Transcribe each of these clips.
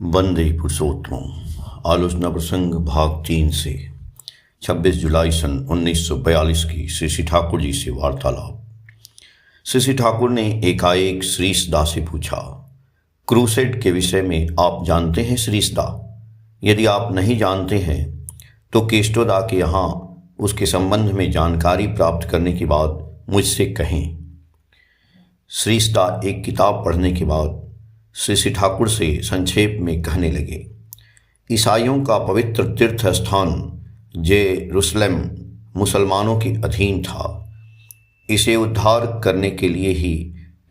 वंदे पुरुषोत्तम। आलोचना प्रसंग भाग 3 से 26 जुलाई सन 1942 की श्री ठाकुर जी से वार्तालाप। श्री ठाकुर ने एकाएक श्रीसदा से पूछा, क्रूसेड के विषय में आप जानते हैं श्रीसदा? यदि आप नहीं जानते हैं तो केष्टोदा के यहाँ उसके संबंध में जानकारी प्राप्त करने के बाद मुझसे कहें। श्रीसदा एक किताब पढ़ने के बाद श्री ठाकुर से संक्षेप में कहने लगे, ईसाइयों का पवित्र तीर्थ स्थान जेरूसलम मुसलमानों के अधीन था। इसे उद्धार करने के लिए ही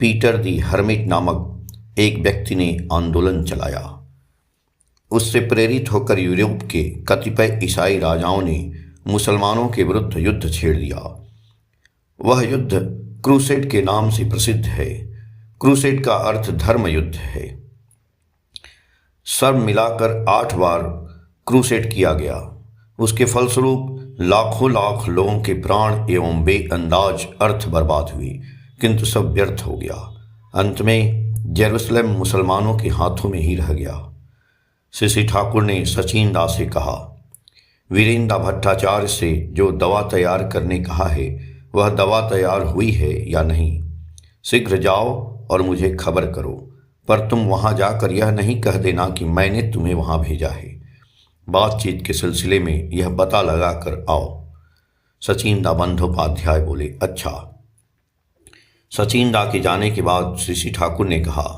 पीटर दी हर्मिट नामक एक व्यक्ति ने आंदोलन चलाया। उससे प्रेरित होकर यूरोप के कतिपय ईसाई राजाओं ने मुसलमानों के विरुद्ध युद्ध छेड़ दिया। वह युद्ध क्रूसेड के नाम से प्रसिद्ध है। क्रूसेड का अर्थ धर्म युद्ध है। सब मिलाकर 8 बार क्रूसेड किया गया। उसके फलस्वरूप लाखों लाख लोगों के प्राण एवं बेअंदाज अर्थ बर्बाद हुए, किंतु सब व्यर्थ हो गया। अंत में जेरूसलम मुसलमानों के हाथों में ही रह गया। श्री ठाकुर ने सचिन दास से कहा, वीरेंद्र भट्टाचार्य से जो दवा तैयार करने कहा है वह दवा तैयार हुई है या नहीं? शीघ्र जाओ और मुझे खबर करो, पर तुम वहां जाकर यह नहीं कह देना कि मैंने तुम्हें वहां भेजा है। बातचीत के सिलसिले में यह पता लगा कर आओ। सचिन दा बंदोपाध्याय बोले, अच्छा। सचिन दा के जाने के बाद श्री ठाकुर ने कहा,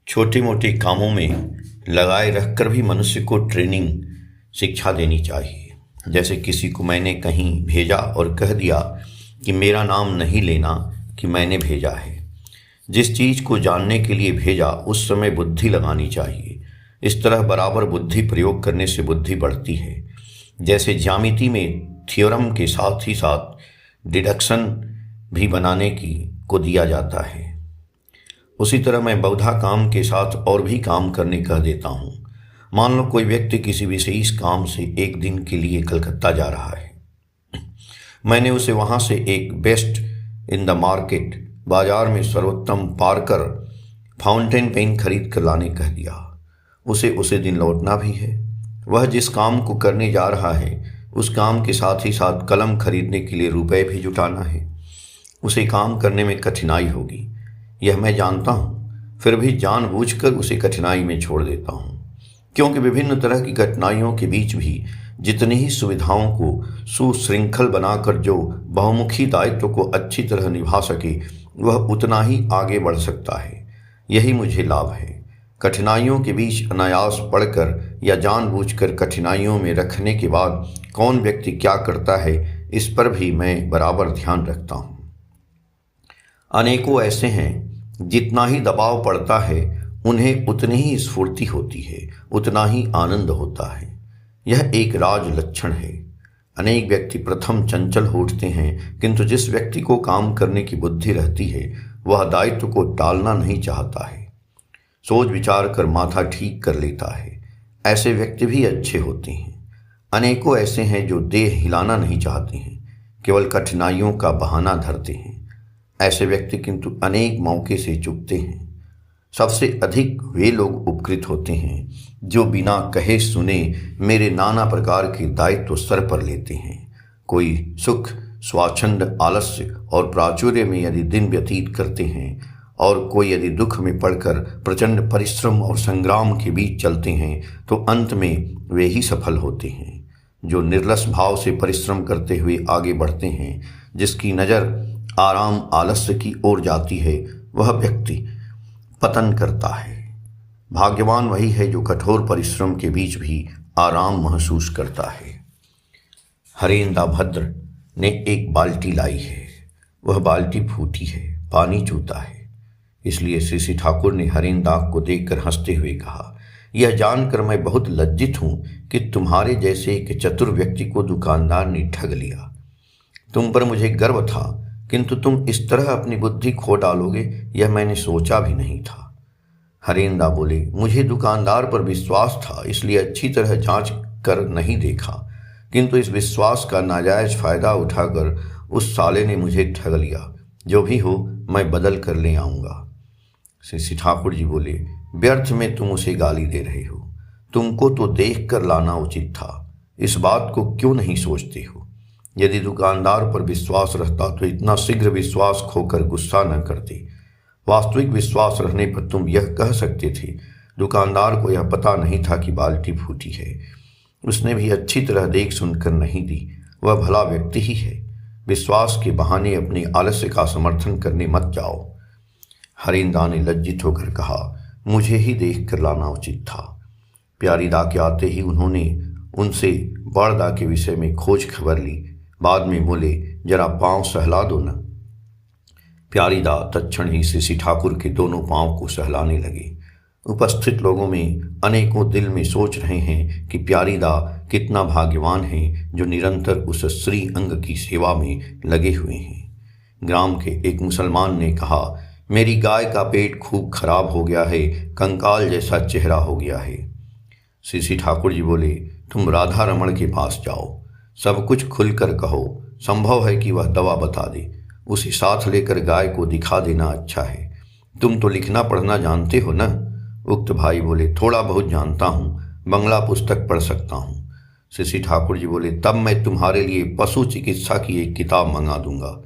छोटे मोटे कामों में लगाए रखकर भी मनुष्य को ट्रेनिंग शिक्षा देनी चाहिए। जैसे किसी को मैंने कहीं भेजा और कह दिया कि मेरा नाम नहीं लेना कि मैंने भेजा है। जिस चीज को जानने के लिए भेजा उस समय बुद्धि लगानी चाहिए। इस तरह बराबर बुद्धि प्रयोग करने से बुद्धि बढ़ती है। जैसे ज्यामिति में थ्योरम के साथ ही साथ डिडक्शन भी बनाने को दिया जाता है, उसी तरह मैं बहुधा काम के साथ और भी काम करने कह देता हूँ। मान लो कोई व्यक्ति किसी विशेष काम से एक दिन के लिए कलकत्ता जा रहा है। मैंने उसे वहाँ से एक बेस्ट इन द मार्केट बाजार में सर्वोत्तम पार्कर फाउंटेन पेन खरीद कर लाने कह दिया। उसे दिन लौटना भी है। वह जिस काम को करने जा रहा है उस काम के साथ ही साथ कलम खरीदने के लिए रुपए भी जुटाना है। उसे काम करने में कठिनाई होगी, यह मैं जानता हूँ, फिर भी जानबूझकर उसे कठिनाई में छोड़ देता हूँ, क्योंकि विभिन्न तरह की कठिनाइयों के बीच भी जितनी ही सुविधाओं को सुशृंखल बनाकर जो बहुमुखी दायित्व को अच्छी तरह निभा सके वह उतना ही आगे बढ़ सकता है। यही मुझे लाभ है। कठिनाइयों के बीच अनायास पढ़कर या जानबूझकर कठिनाइयों में रखने के बाद कौन व्यक्ति क्या करता है इस पर भी मैं बराबर ध्यान रखता हूँ। अनेकों ऐसे हैं जितना ही दबाव पड़ता है उन्हें उतनी ही स्फूर्ति होती है, उतना ही आनंद होता है। यह एक राज लक्षण है। अनेक व्यक्ति प्रथम चंचल हो उठते हैं, किंतु जिस व्यक्ति को काम करने की बुद्धि रहती है वह दायित्व को टालना नहीं चाहता है। सोच विचार कर माथा ठीक कर लेता है। ऐसे व्यक्ति भी अच्छे होते हैं। अनेकों ऐसे हैं जो देह हिलाना नहीं चाहते हैं, केवल कठिनाइयों का बहाना धरते हैं। ऐसे व्यक्ति किंतु अनेक मौके से चूकते हैं। सबसे अधिक वे लोग उपकृत होते हैं जो बिना कहे सुने मेरे नाना प्रकार के दायित्व सर पर लेते हैं। कोई सुख स्वाच्छंद आलस्य और प्राचुर्य में यदि दिन व्यतीत करते हैं और कोई यदि दुख में पड़कर प्रचंड परिश्रम और संग्राम के बीच चलते हैं तो अंत में वे ही सफल होते हैं। जो निर्लस भाव से परिश्रम करते हुए आगे बढ़ते हैं, जिसकी नज़र आराम आलस्य की ओर जाती है, वह व्यक्ति पतन करता है। भाग्यवान वही है जो कठोर परिश्रम के बीच भी आराम महसूस करता है। हरेंद्र भद्र ने एक बाल्टी लाई है। वह बाल्टी फूटी है, पानी चूता है। इसलिए श्री ठाकुर ने हरेंद्र को देखकर हंसते हुए कहा, यह जानकर मैं बहुत लज्जित हूं कि तुम्हारे जैसे एक चतुर व्यक्ति को दुकानदार ने ठग लिया। तुम पर मुझे गर्व था, किंतु तुम इस तरह अपनी बुद्धि खो डालोगे यह मैंने सोचा भी नहीं था। हरेंद्र बोले, मुझे दुकानदार पर विश्वास था, इसलिए अच्छी तरह जांच कर नहीं देखा, किंतु इस विश्वास का नाजायज फायदा उठाकर उस साले ने मुझे ठग लिया। जो भी हो मैं बदल कर ले आऊँगा। श्री ठाकुर जी बोले, व्यर्थ में तुम उसे गाली दे रहे हो। तुमको तो देख कर लाना उचित था। इस बात को क्यों नहीं सोचते हो? यदि दुकानदार पर विश्वास रहता तो इतना शीघ्र विश्वास खोकर गुस्सा न करते। वास्तविक विश्वास रहने पर तुम यह कह सकते थे, दुकानदार को यह पता नहीं था कि बाल्टी फूटी है। उसने भी अच्छी तरह देख सुनकर नहीं दी। वह भला व्यक्ति ही है। विश्वास के बहाने अपने आलस्य का समर्थन करने मत जाओ। हरिंदा ने लज्जित होकर कहा, मुझे ही देख कर लाना उचित था। प्यारीदा के आते ही उन्होंने उनसे बड़दा के विषय में खोज खबर ली। बाद में बोले, जरा पांव सहला दो न। प्यारीदा तत्क्षण ही श्री ठाकुर के दोनों पांव को सहलाने लगे। उपस्थित लोगों में अनेकों दिल में सोच रहे हैं कि प्यारीदा कितना भाग्यवान है जो निरंतर उस श्री अंग की सेवा में लगे हुए हैं। ग्राम के एक मुसलमान ने कहा, मेरी गाय का पेट खूब खराब हो गया है, कंकाल जैसा चेहरा हो गया है। श्री ठाकुर जी बोले, तुम राधा रमण के पास जाओ, सब कुछ खुलकर कहो। संभव है कि वह दवा बता दे। उसे साथ लेकर गाय को दिखा देना अच्छा है। तुम तो लिखना पढ़ना जानते हो न? उक्त भाई बोले, थोड़ा बहुत जानता हूँ, बंगला पुस्तक पढ़ सकता हूँ। श्री ठाकुर जी बोले, तब मैं तुम्हारे लिए पशु चिकित्सा की एक किताब मंगा दूंगा।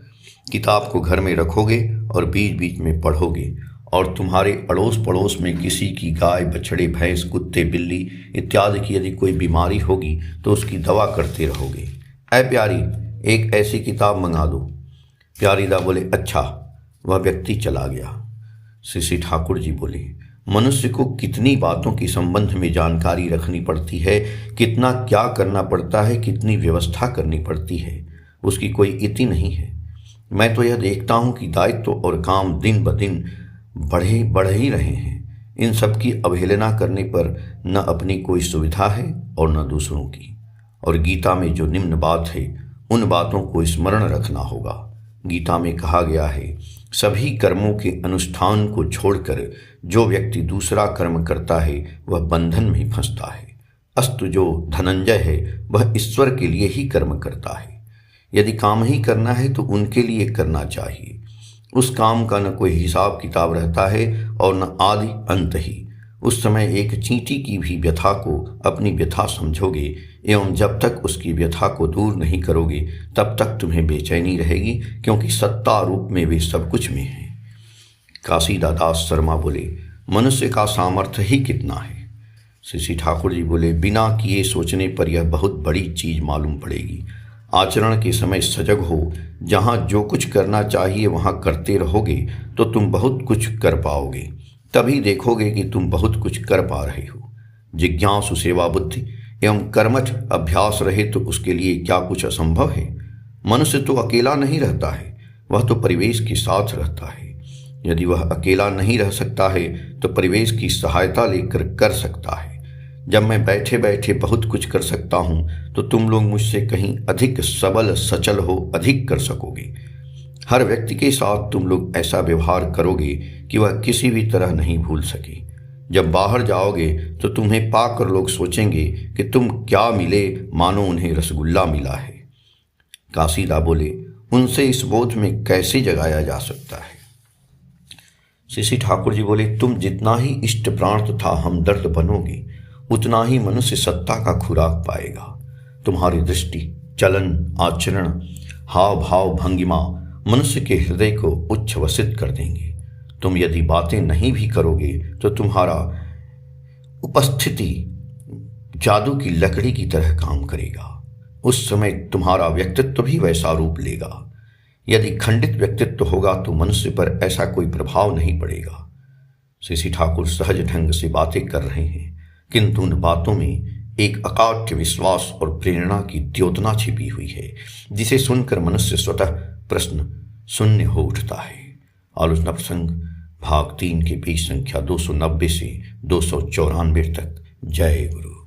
किताब को घर में रखोगे और बीच बीच में पढ़ोगे, और तुम्हारे अड़ोस पड़ोस में किसी की गाय, बछड़े, भैंस, कुत्ते, बिल्ली इत्यादि की यदि कोई बीमारी होगी तो उसकी दवा करते रहोगे। ऐ प्यारी, एक ऐसी किताब मंगा दो। प्यारीदा बोले, अच्छा। वह व्यक्ति चला गया। श्री ठाकुर जी बोले, मनुष्य को कितनी बातों के संबंध में जानकारी रखनी पड़ती है, कितना क्या करना पड़ता है, कितनी व्यवस्था करनी पड़ती है, उसकी कोई इति नहीं है। मैं तो यह देखता हूँ कि दायित्व और काम दिन ब दिन बढ़ ही रहे हैं। इन सब की अवहेलना करने पर न अपनी कोई सुविधा है और न दूसरों की। और गीता में जो निम्न बात है, उन बातों को स्मरण रखना होगा। गीता में कहा गया है, सभी कर्मों के अनुष्ठान को छोड़कर जो व्यक्ति दूसरा कर्म करता है वह बंधन में फंसता है। अस्तु जो धनंजय है वह ईश्वर के लिए ही कर्म करता है। यदि काम ही करना है तो उनके लिए करना चाहिए। उस काम का न कोई हिसाब किताब रहता है और न आदि अंत ही। उस समय एक चींटी की भी व्यथा को अपनी व्यथा समझोगे एवं जब तक उसकी व्यथा को दूर नहीं करोगे तब तक तुम्हें बेचैनी रहेगी, क्योंकि सत्ता रूप में वे सब कुछ में है। काशीदास शर्मा बोले, मनुष्य का सामर्थ्य ही कितना है? श्री ठाकुर जी बोले, बिना किए सोचने पर यह बहुत बड़ी चीज मालूम पड़ेगी। आचरण के समय सजग हो। जहाँ जो कुछ करना चाहिए वहाँ करते रहोगे तो तुम बहुत कुछ कर पाओगे। तभी देखोगे कि तुम बहुत कुछ कर पा रहे हो। जिज्ञासु सेवा बुद्धि एवं कर्मठ अभ्यास रहे तो उसके लिए क्या कुछ असंभव है? मनुष्य तो अकेला नहीं रहता है, वह तो परिवेश के साथ रहता है। यदि वह अकेला नहीं रह सकता है तो परिवेश की सहायता लेकर कर सकता है। जब मैं बैठे बैठे बहुत कुछ कर सकता हूँ तो तुम लोग मुझसे कहीं अधिक सबल सचल हो, अधिक कर सकोगे। हर व्यक्ति के साथ तुम लोग ऐसा व्यवहार करोगे कि वह किसी भी तरह नहीं भूल सके। जब बाहर जाओगे तो तुम्हें पाकर लोग सोचेंगे कि तुम क्या मिले, मानो उन्हें रसगुल्ला मिला है। काशीदा बोले, उनसे इस बोध में कैसे जगाया जा सकता है? श्री ठाकुर जी बोले, तुम जितना ही इष्ट प्राण तथा हमदर्द बनोगे उतना ही मनुष्य सत्ता का खुराक पाएगा। तुम्हारी दृष्टि, चलन, आचरण, हाव भाव, भंगिमा मनुष्य के हृदय को उच्छ्वसित कर देंगे। तुम यदि बातें नहीं भी करोगे तो तुम्हारा उपस्थिति जादू की लकड़ी की तरह काम करेगा। उस समय तुम्हारा व्यक्तित्व भी वैसा रूप लेगा। यदि खंडित व्यक्तित्व होगा तो मनुष्य पर ऐसा कोई प्रभाव नहीं पड़ेगा। श्री ठाकुर सहज ढंग से बातें कर रहे हैं, किंतु उन बातों में एक अकाट्य विश्वास और प्रेरणा की द्योतना छिपी हुई है, जिसे सुनकर मनुष्य स्वतः प्रश्न शून्य हो उठता है। आलोचना प्रसंग भाग 3 के पेज संख्या 290 से 294 तक। जय गुरु।